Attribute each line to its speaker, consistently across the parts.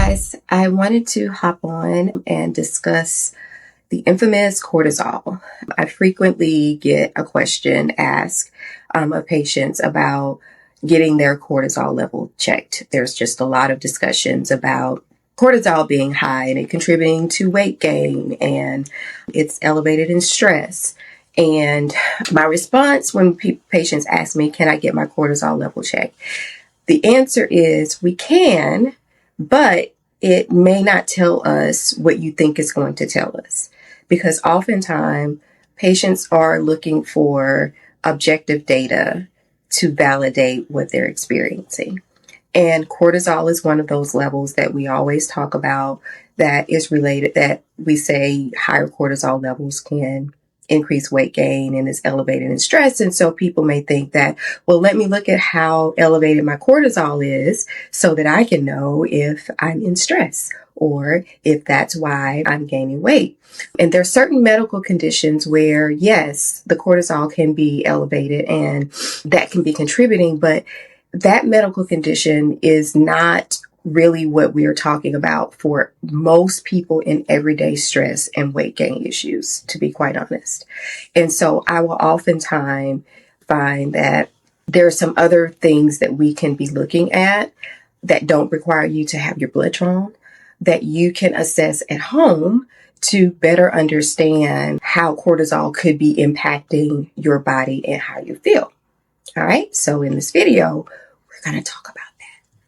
Speaker 1: guys, I wanted to hop on and discuss the infamous cortisol. I frequently get a question asked of patients about getting their cortisol level checked. There's just a lot of discussions about cortisol being high and it contributing to weight gain, and it's elevated in stress. And my response when patients ask me, can I get my cortisol level checked? The answer is we can, but it may not tell us what you think it's going to tell us. Because oftentimes patients are looking for objective data to validate what they're experiencing. And cortisol is one of those levels that we always talk about that is related, that we say higher cortisol levels can increase weight gain and is elevated in stress. And so people may think that, well, let me look at how elevated my cortisol is so that I can know if I'm in stress or if that's why I'm gaining weight. And there are certain medical conditions where, yes, the cortisol can be elevated and that can be contributing, but that medical condition is not really what we are talking about for most people in everyday stress and weight gain issues, to be quite honest. And so I will oftentimes find that there are some other things that we can be looking at that don't require you to have your blood drawn, that you can assess at home to better understand how cortisol could be impacting your body and how you feel. All right. So in this video, we're going to talk about that.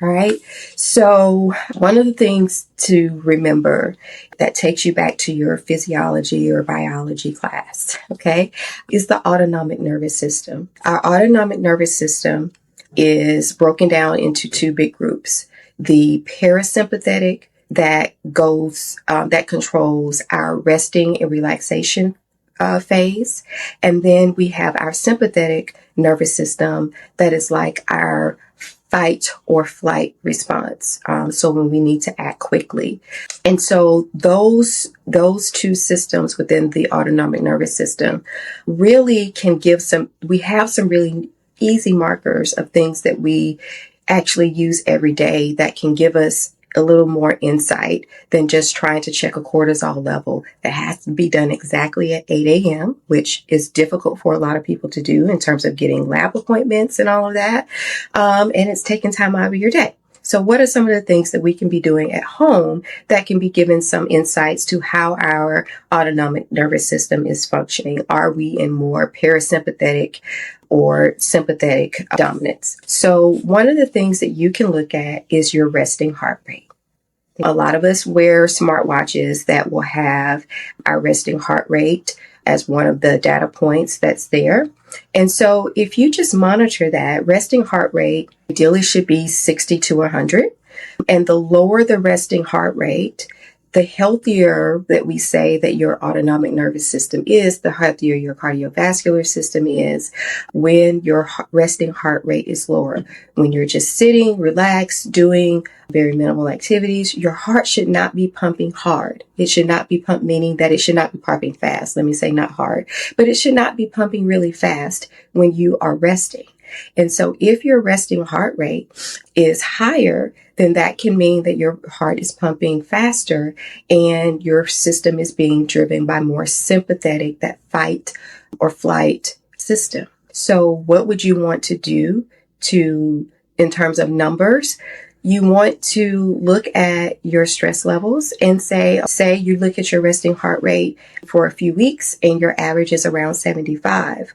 Speaker 1: All right. So one of the things to remember that takes you back to your physiology or biology class, okay, is the autonomic nervous system. Our autonomic nervous system is broken down into two big groups. The parasympathetic that controls our resting and relaxation phase. And then we have our sympathetic nervous system that is like our fight or flight response. So when we need to act quickly. And so those two systems within the autonomic nervous system really can we have some really easy markers of things that we actually use every day that can give us a little more insight than just trying to check a cortisol level that has to be done exactly at 8 a.m., which is difficult for a lot of people to do in terms of getting lab appointments and all of that. And it's taking time out of your day. So what are some of the things that we can be doing at home that can be given some insights to how our autonomic nervous system is functioning? Are we in more parasympathetic or sympathetic dominance? So one of the things that you can look at is your resting heart rate. A lot of us wear smartwatches that will have our resting heart rate as one of the data points that's there. And so if you just monitor that, resting heart rate ideally should be 60 to 100. And the lower the resting heart rate, the healthier that we say that your autonomic nervous system is, the healthier your cardiovascular system is when your resting heart rate is lower. When you're just sitting, relaxed, doing very minimal activities, your heart should not be pumping hard. It should not be meaning that it should not be pumping fast. Let me say not hard, but it should not be pumping really fast when you are resting. And so if your resting heart rate is higher, then that can mean that your heart is pumping faster and your system is being driven by more sympathetic, that fight or flight system. So what would you want to do in terms of numbers? You want to look at your stress levels and say you look at your resting heart rate for a few weeks and your average is around 75.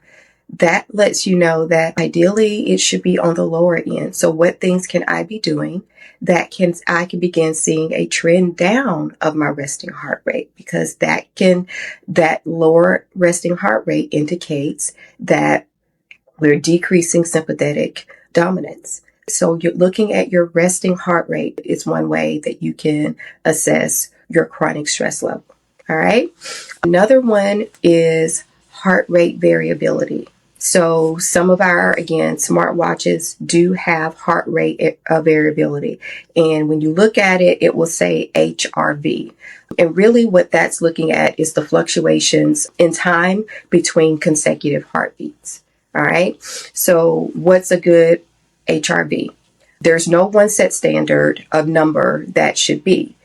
Speaker 1: That lets you know that ideally it should be on the lower end. So what things can I be doing that I can begin seeing a trend down of my resting heart rate, because that lower resting heart rate indicates that we're decreasing sympathetic dominance. So you're looking at your resting heart rate is one way that you can assess your chronic stress level. All right. Another one is heart rate variability. So some of our, again, smartwatches do have heart rate variability. And when you look at it, it will say HRV. And really what that's looking at is the fluctuations in time between consecutive heartbeats. All right. So what's a good HRV? There's no one set standard of number that should be.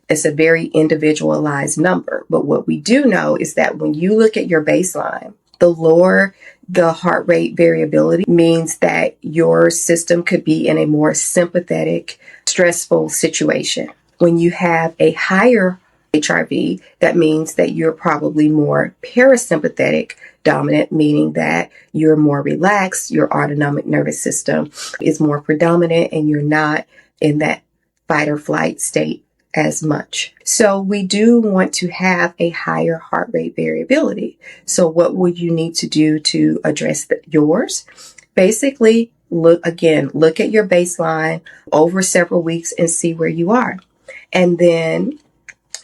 Speaker 1: It's a very individualized number. But what we do know is that when you look at your baseline, the lower the heart rate variability means that your system could be in a more sympathetic, stressful situation. When you have a higher HRV, that means that you're probably more parasympathetic dominant, meaning that you're more relaxed, your autonomic nervous system is more predominant, and you're not in that fight or flight state as much. So we do want to have a higher heart rate variability. So what would you need to do to address yours? Basically, look at your baseline over several weeks and see where you are. And then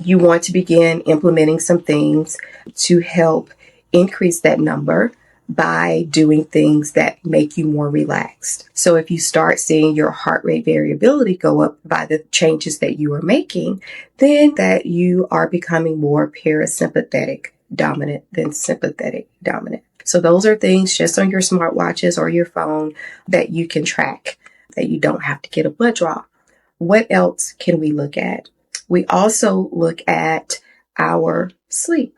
Speaker 1: you want to begin implementing some things to help increase that number by doing things that make you more relaxed. So if you start seeing your heart rate variability go up by the changes that you are making, then that you are becoming more parasympathetic dominant than sympathetic dominant. So those are things just on your smartwatches or your phone that you can track, that you don't have to get a blood draw. What else can we look at? We also look at our sleep.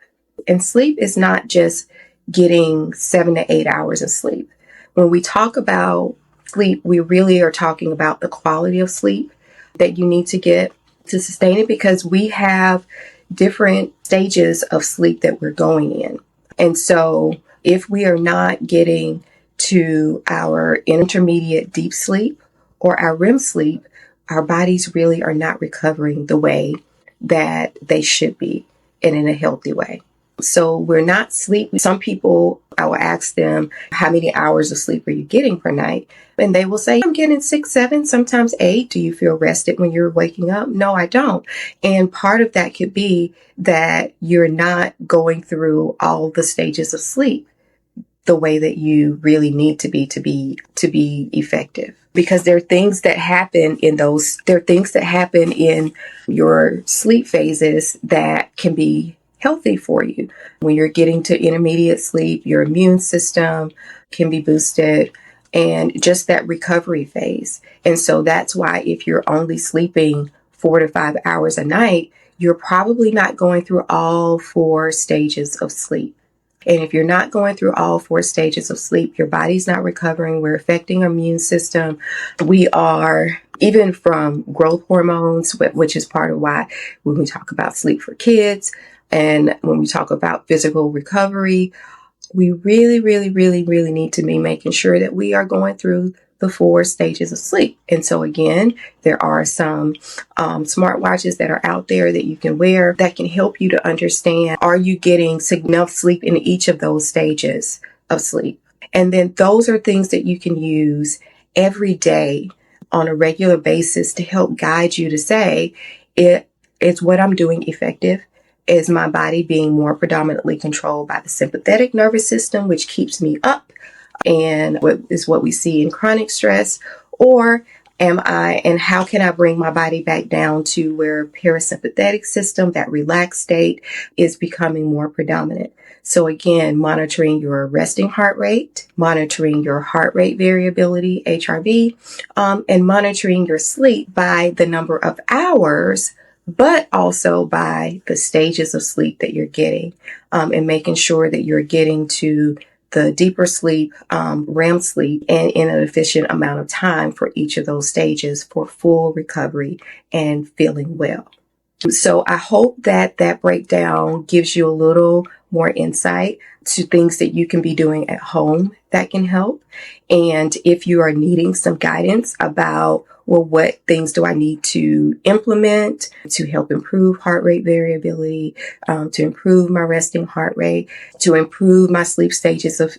Speaker 1: And sleep is not just getting 7 to 8 hours of sleep. When we talk about sleep, we really are talking about the quality of sleep that you need to get to sustain it, because we have different stages of sleep that we're going in. And so if we are not getting to our intermediate deep sleep or our REM sleep, our bodies really are not recovering the way that they should be and in a healthy way. So we're not sleeping. Some people, I will ask them, how many hours of sleep are you getting per night? And they will say, I'm getting 6, 7, sometimes 8. Do you feel rested when you're waking up? No, I don't. And part of that could be that you're not going through all the stages of sleep the way that you really need to be effective. Because there are things that happen in your sleep phases that can be healthy for you. When you're getting to intermediate sleep, your immune system can be boosted, and just that recovery phase. And so that's why if you're only sleeping 4 to 5 hours a night, you're probably not going through all 4 stages of sleep. And if you're not going through all 4 stages of sleep, your body's not recovering. We're affecting our immune system. We are, even from growth hormones, which is part of why when we talk about sleep for kids and when we talk about physical recovery, we really, really, really, really need to be making sure that we are going through the 4 stages of sleep. And so again, there are some smartwatches that are out there that you can wear that can help you to understand, are you getting enough sleep in each of those stages of sleep? And then those are things that you can use every day on a regular basis to help guide you to say, is what I'm doing effective? Is my body being more predominantly controlled by the sympathetic nervous system, which keeps me up and what we see in chronic stress? Or and how can I bring my body back down to where parasympathetic system, that relaxed state, is becoming more predominant? So again, monitoring your resting heart rate, monitoring your heart rate variability, HRV, and monitoring your sleep by the number of hours, but also by the stages of sleep that you're getting, and making sure that you're getting to the deeper sleep, REM sleep, and in an efficient amount of time for each of those stages for full recovery and feeling well. So I hope that breakdown gives you a little more insight to things that you can be doing at home that can help. And if you are needing some guidance about, well, what things do I need to implement to help improve heart rate variability, to improve my resting heart rate, to improve my sleep stages of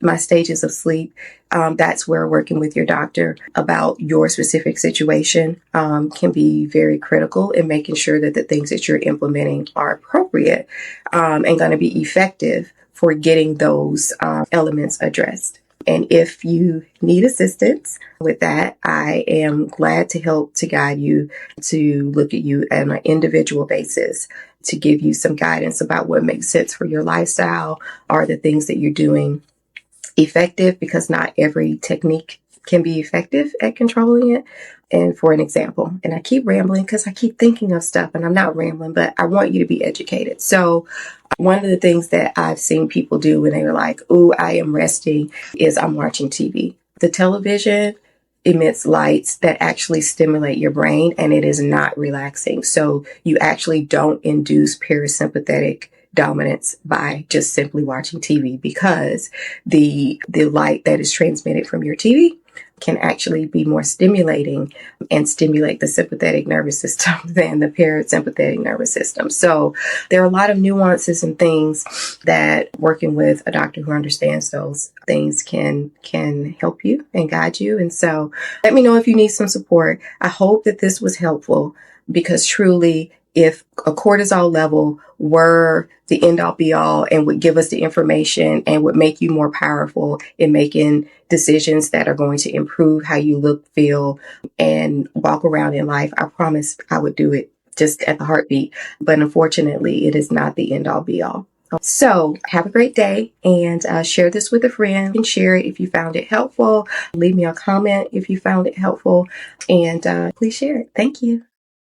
Speaker 1: my stages of sleep, that's where working with your doctor about your specific situation can be very critical in making sure that the things that you're implementing are appropriate and going to be effective for getting those elements addressed. And if you need assistance with that, I am glad to help to guide you, to look at you on an individual basis, to give you some guidance about what makes sense for your lifestyle, or the things that you're doing effective, because not every technique can be effective at controlling it. And for an example, and I keep rambling because I keep thinking of stuff and I'm not rambling, but I want you to be educated. So one of the things that I've seen people do when they were like, "Ooh, I am resting," is I'm watching TV. The television emits lights that actually stimulate your brain, and it is not relaxing. So you actually don't induce parasympathetic dominance by just simply watching TV, because the light that is transmitted from your TV can actually be more stimulating and stimulate the sympathetic nervous system than the parasympathetic nervous system. So there are a lot of nuances and things that working with a doctor who understands those things can help you and guide you. And so let me know if you need some support. I hope that this was helpful, because truly, if a cortisol level were the end all be all and would give us the information and would make you more powerful in making decisions that are going to improve how you look, feel, and walk around in life, I promise I would do it just at the heartbeat. But unfortunately, it is not the end all be all. So have a great day, and share this with a friend. You can share it if you found it helpful. Leave me a comment if you found it helpful, and please share it. Thank you.